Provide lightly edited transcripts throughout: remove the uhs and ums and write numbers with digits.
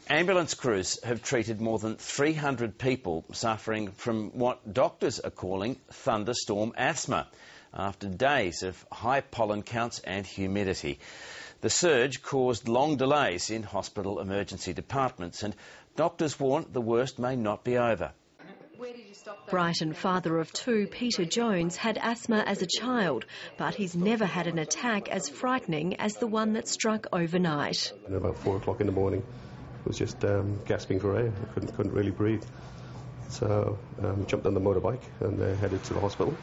Ambulance crews have treated more than 300 people suffering from what doctors are calling thunderstorm asthma after days of high pollen counts and humidity. The surge caused long delays in hospital emergency departments, and doctors warn the worst may not be over. Brighton father of two, Peter Jones, had asthma as a child, but he's never had an attack as frightening as the one that struck overnight. At about 4 o'clock in the morning, I was just gasping for air. I couldn't really breathe. So jumped on the motorbike and headed to the hospital.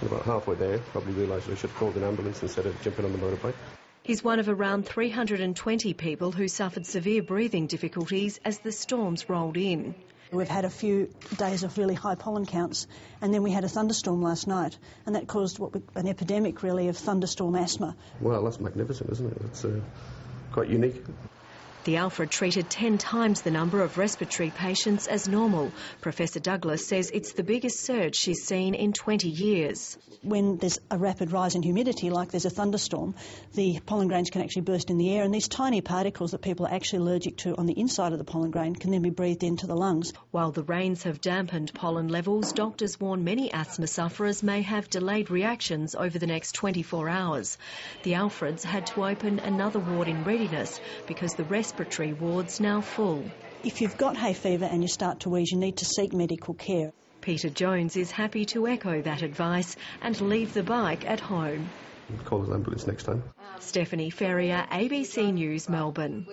And about halfway there, probably realised I should have called an ambulance instead of jumping on the motorbike. He's one of around 320 people who suffered severe breathing difficulties as the storms rolled in. We've had a few days of really high pollen counts, and then we had a thunderstorm last night, and that caused an epidemic, really, of thunderstorm asthma. Well, that's magnificent, isn't it? It's quite unique. The Alfred treated 10 times the number of respiratory patients as normal. Professor Douglas says it's the biggest surge she's seen in 20 years. When there's a rapid rise in humidity, like there's a thunderstorm, the pollen grains can actually burst in the air, and these tiny particles that people are actually allergic to on the inside of the pollen grain can then be breathed into the lungs. While the rains have dampened pollen levels, doctors warn many asthma sufferers may have delayed reactions over the next 24 hours. The Alfreds had to open another ward in readiness because the respiratory ward's now full. If you've got hay fever and you start to wheeze, you need to seek medical care. Peter Jones is happy to echo that advice and leave the bike at home. Call an ambulance next time. Stephanie Ferrier, ABC News, Melbourne.